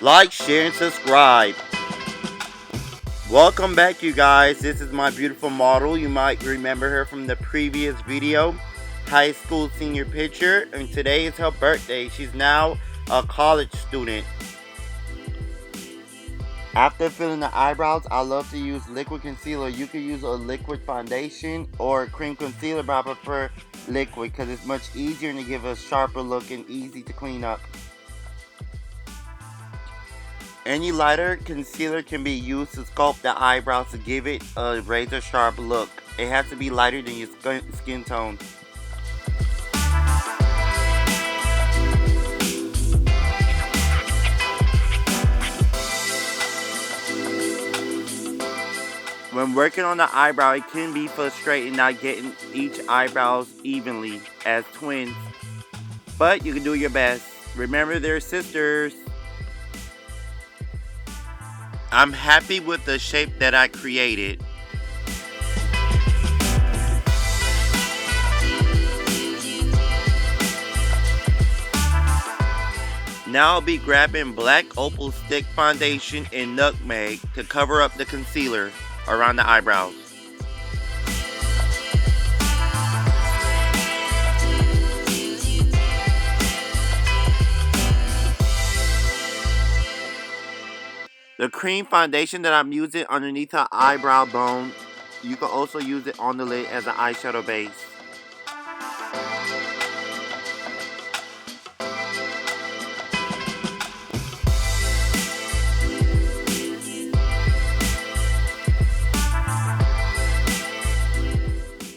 like, share, and subscribe. Welcome back, you guys. This is my beautiful model. You might remember her from the previous video, high school senior picture, and today is her birthday. She's now a college student. After filling the eyebrows, I love to use liquid concealer. You can use a liquid foundation or a cream concealer, but I prefer liquid because it's much easier to give a sharper look and easy to clean up. Any lighter concealer can be used to sculpt the eyebrows to give it a razor sharp look. It has to be lighter than your skin tone. When working on the eyebrow, it can be frustrating not getting each eyebrows evenly as twins, but you can do your best. Remember, they're sisters. I'm happy with the shape that I created. Now I'll be grabbing black Opal stick foundation and nutmeg to cover up the concealer around the eyebrows. The cream foundation that I'm using underneath her eyebrow bone, you can also use it on the lid as an eyeshadow base.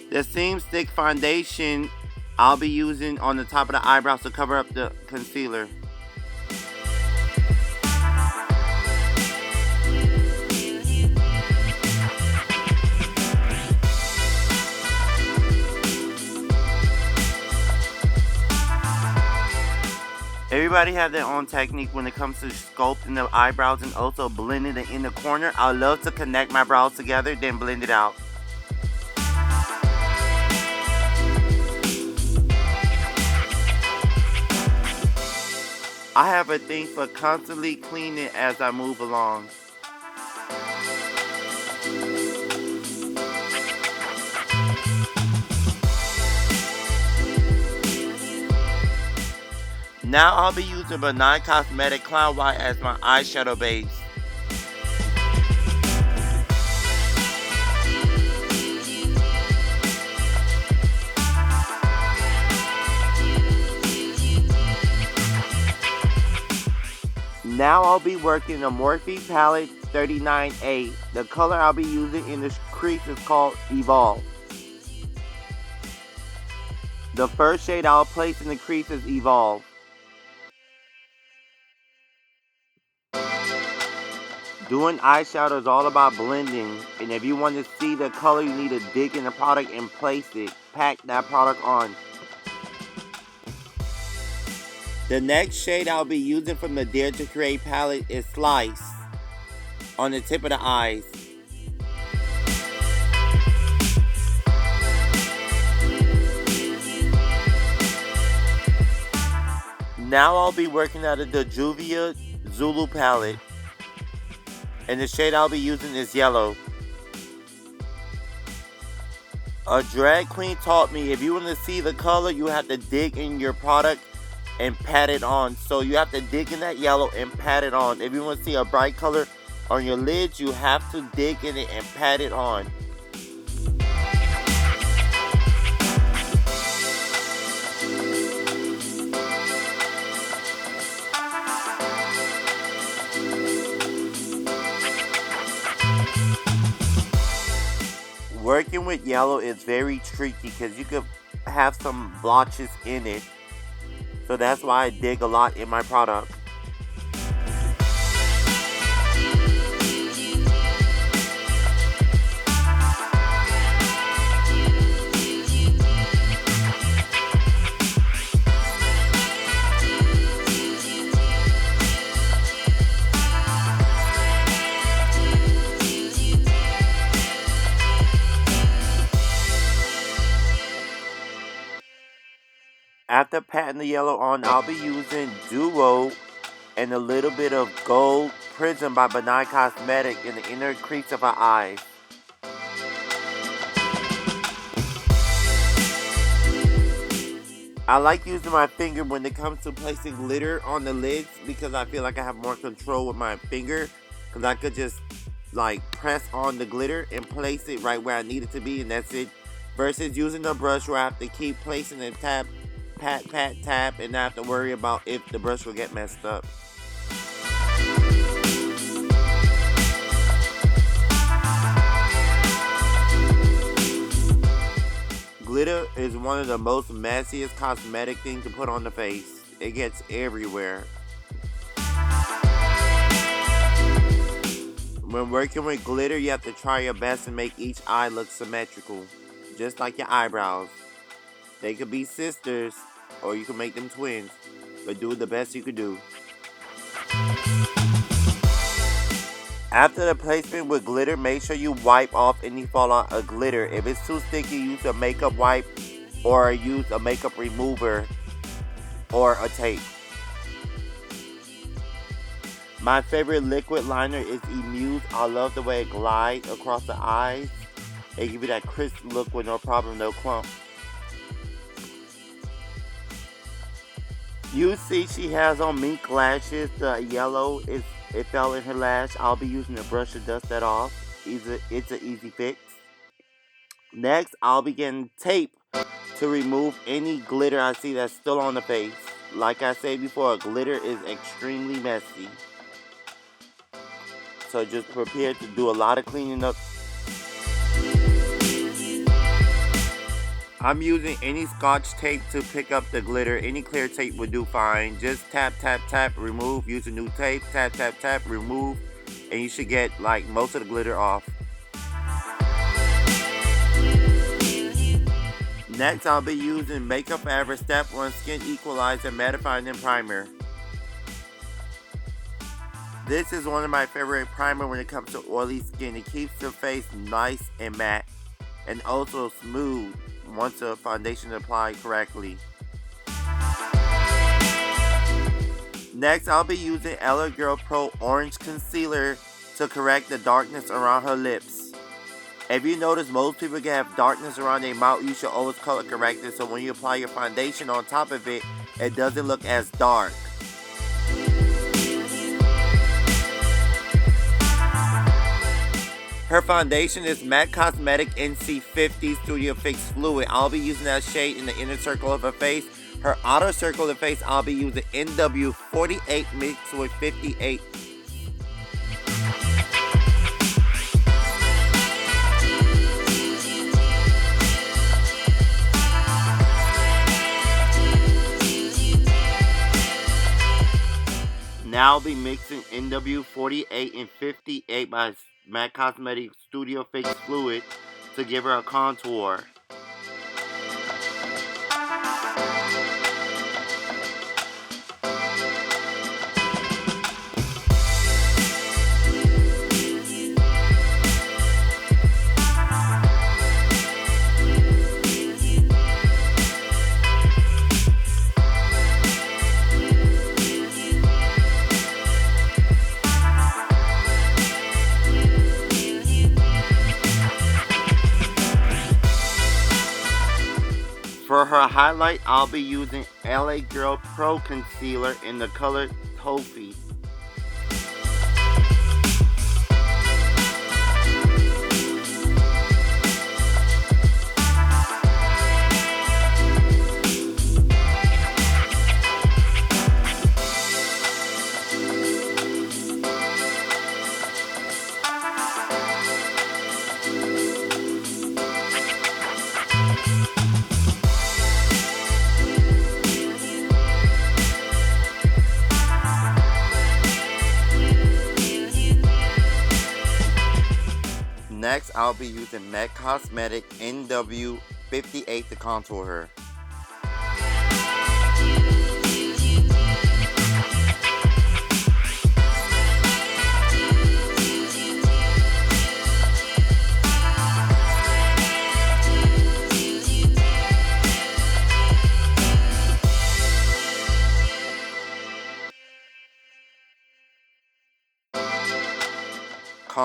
The same stick foundation I'll be using on the top of the eyebrows to cover up the concealer. Everybody has their own technique when it comes to sculpting the eyebrows and also blending the inner corner. I love to connect my brows together, then blend it out. I have a thing for constantly cleaning as I move along. Now I'll be using Benign Cosmetic Clown White as my eyeshadow base. Now I'll be working the Morphe Palette 39A. The color I'll be using in this crease is called Evolve. The first shade I'll place in the crease is Evolve. Doing eyeshadow is all about blending, and if you want to see the color, you need to dig in the product and place it. Pack that product on. The next shade I'll be using from the Dare to Create palette is Slice on the tip of the eyes. Now I'll be working out of the Juvias Zulu Palette, and the shade I'll be using is Yellow. A drag queen taught me if you want to see the color, you have to dig in your product and pat it on. So you have to dig in that yellow and pat it on. If you want to see a bright color on your lids, you have to dig in it and pat it on. Working with yellow is very tricky because you could have some blotches in it. So that's why I dig a lot in my product. After patting the yellow on, I'll be using Duo and a little bit of Gold Prism by Benign Cosmetic in the inner crease of her eyes. I like using my finger when it comes to placing glitter on the lids because I feel like I have more control with my finger, because I could just like press on the glitter and place it right where I need it to be, and that's it. Versus using a brush where I have to keep placing and tap, pat, pat, tap, and not have to worry about if the brush will get messed up. Glitter is one of the most messiest cosmetic things to put on the face. It gets everywhere. When working with glitter, you have to try your best to make each eye look symmetrical. Just like your eyebrows. They could be sisters, or you can make them twins. But do the best you could do. After the placement with glitter, make sure you wipe off any fallout of glitter. If it's too sticky, use a makeup wipe or use a makeup remover or a tape. My favorite liquid liner is Amuse. I love the way it glides across the eyes. It gives you that crisp look with no problem, no clump. You see she has on mink lashes. The yellow it fell in her lash. I'll be using a brush to dust that off. It's an easy fix. Next, I'll be getting tape to remove any glitter I see that's still on the face. Like I said before, glitter is extremely messy. So just prepare to do a lot of cleaning up. I'm using any scotch tape to pick up the glitter. Any clear tape would do fine. Just tap, tap, tap, remove. Use a new tape. Tap, tap, tap, remove. And you should get like most of the glitter off. Next, I'll be using Makeup Forever Step 1 Skin Equalizer Mattifying and Primer. This is one of my favorite primer when it comes to oily skin. It keeps the face nice and matte and also smooth once the foundation is applied correctly. Next, I'll be using LA Girl Pro Orange Concealer to correct the darkness around her lips. If you notice, most people can have darkness around their mouth. You should always color correct it so when you apply your foundation on top of it, it doesn't look as dark. Her foundation is Matte Cosmetic NC50 Studio Fix Fluid. I'll be using that shade in the inner circle of her face. Her outer circle of the face, I'll be using NW48 mixed with 58. Now I'll be mixing NW48 and 58 by Matte Cosmetic Studio Fix Fluid to give her a contour. For her highlight, I'll be using LA Girl Pro Concealer in the color Toffee. Next, I'll be using Matte Cosmetic NW58 to contour her.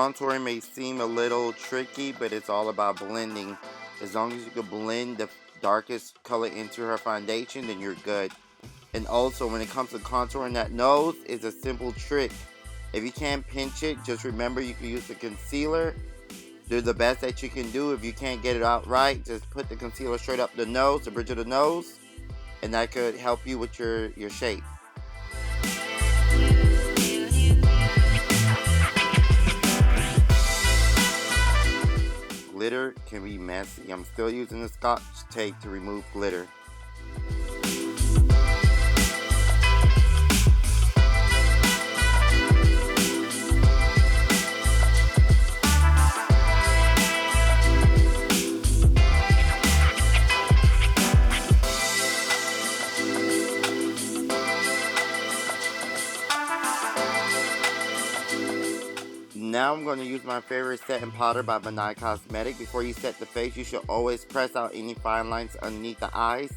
contouring may seem a little tricky, but it's all about blending. As long as you can blend the darkest color into her foundation, then you're good. And also, when it comes to contouring that nose, it's a simple trick. If you can't pinch it, just remember you can use the concealer. Do the best that you can do. If you can't get it out right, just put the concealer straight up the nose, the bridge of the nose, and that could help you with your shape. Glitter can be messy. I'm still using the Scotch tape to remove glitter. Now I'm going to use my favorite setting powder by Benai Cosmetic. Before you set the face, you should always press out any fine lines underneath the eyes,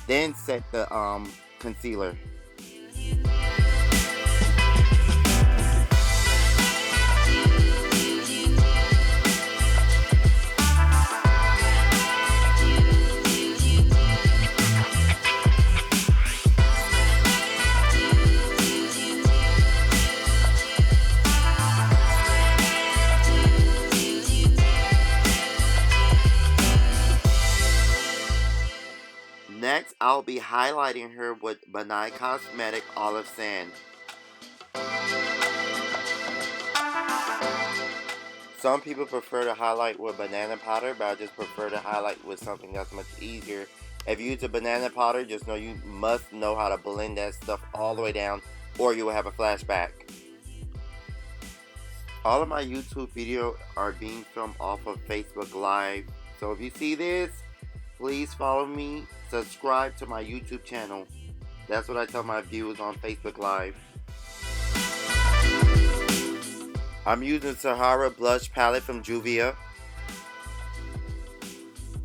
then set the concealer. Next, I'll be highlighting her with Benai Cosmetic Olive Sand. Some people prefer to highlight with banana powder, but I just prefer to highlight with something that's much easier. If you use a banana powder, just know you must know how to blend that stuff all the way down, or you will have a flashback. All of my YouTube videos are being filmed off of Facebook Live, so if you see this, please follow me. Subscribe to my YouTube channel. That's what I tell my viewers on Facebook Live. I'm using Sahara Blush Palette from Juvia.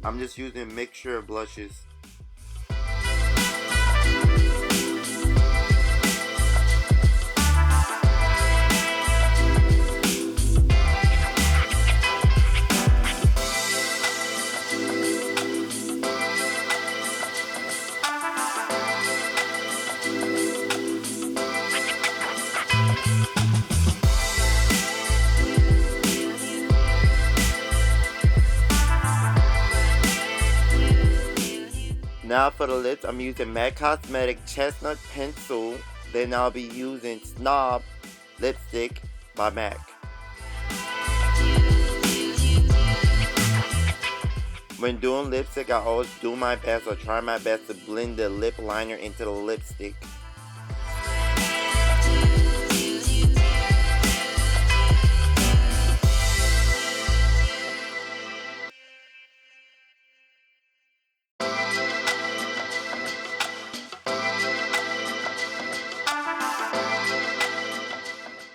I'm just using a mixture of blushes. Now for the lips, I'm using MAC Cosmetic Chestnut Pencil. Then I'll be using Snob Lipstick by MAC. When doing lipstick, I always do my best or try my best to blend the lip liner into the lipstick.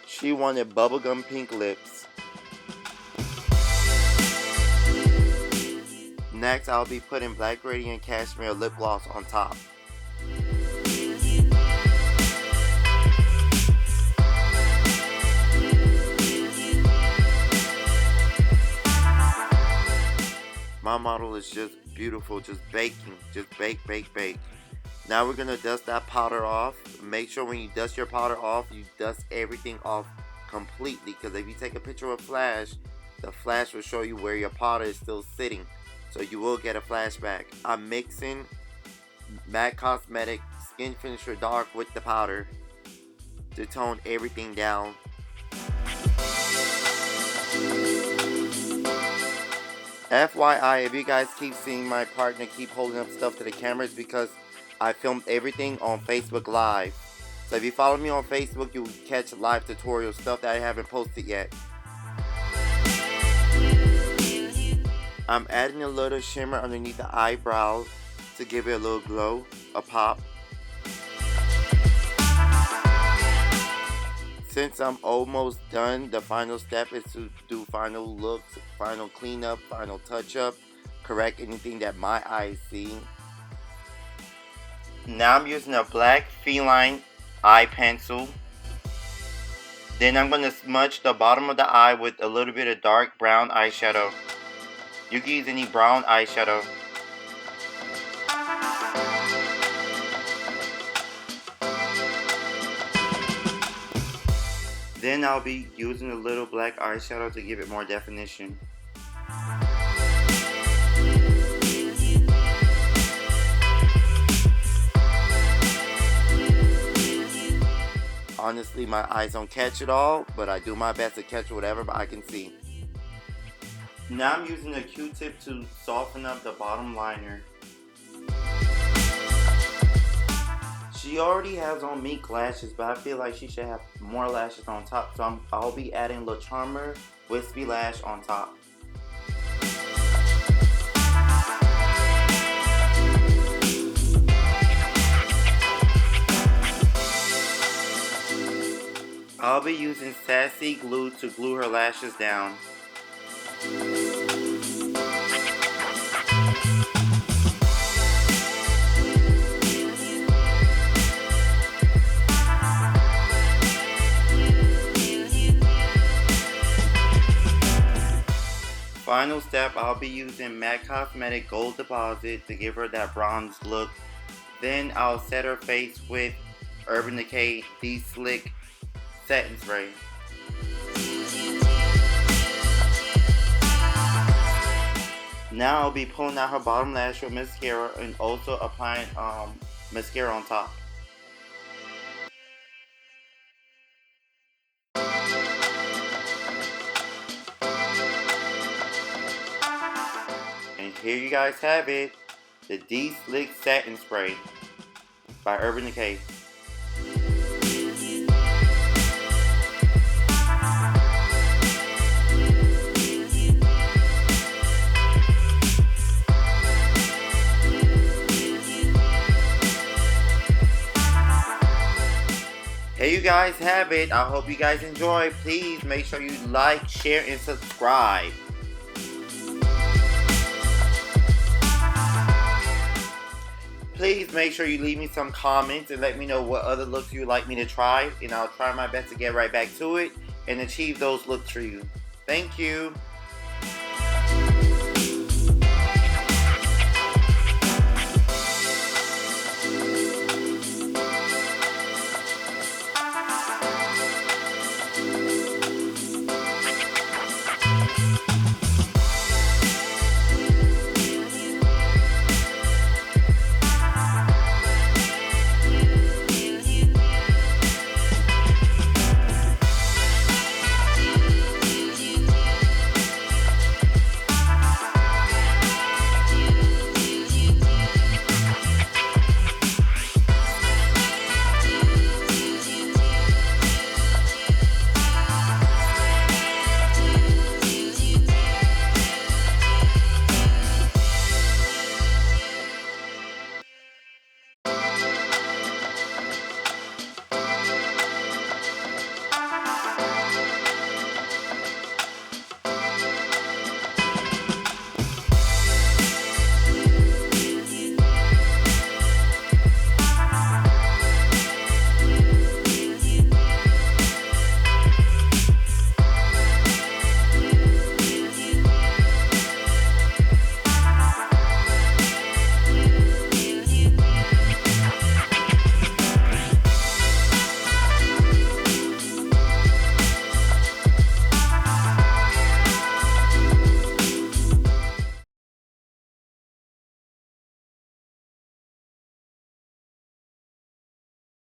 She wanted bubblegum pink lips. Next, I'll be putting Black Radiant Cashmere Lip Gloss on top. My model is just beautiful, just baking, just bake, bake, bake. Now we're gonna dust that powder off. Make sure when you dust your powder off, you dust everything off completely, because if you take a picture of flash, the flash will show you where your powder is still sitting, so you will get a flashback. I'm mixing MAC Cosmetic Skin Finisher Dark with the powder to tone everything down. FYI, if you guys keep seeing my partner keep holding up stuff to the cameras, because I filmed everything on Facebook Live. So if you follow me on Facebook, you'll catch live tutorial stuff that I haven't posted yet. I'm adding a little shimmer underneath the eyebrows to give it a little glow, a pop. Since I'm almost done, the final step is to do final looks, final cleanup, final touch up, correct anything that my eyes see. Now I'm using a black feline eye pencil. Then I'm going to smudge the bottom of the eye with a little bit of dark brown eyeshadow. You can use any brown eyeshadow. Then I'll be using a little black eyeshadow to give it more definition. Honestly, my eyes don't catch it all, but I do my best to catch whatever I can see. Now I'm using a Q-tip to soften up the bottom liner. She already has on mink lashes, but I feel like she should have more lashes on top, so I'll be adding a little charmer wispy lash on top. I'll be using Sassy glue to glue her lashes down. Final step, I'll be using MAC Cosmetic Gold Deposit to give her that bronze look. Then I'll set her face with Urban Decay De-Slick Setting Spray. Now I'll be pulling out her bottom lash with mascara and also applying mascara on top. And here you guys have it, the De-Slick Satin Spray by Urban Decay. Here you guys have it. I hope you guys enjoy. Please make sure you like, share, and subscribe. Please make sure you leave me some comments and let me know what other looks you'd like me to try, and I'll try my best to get right back to it and achieve those looks for you. Thank you.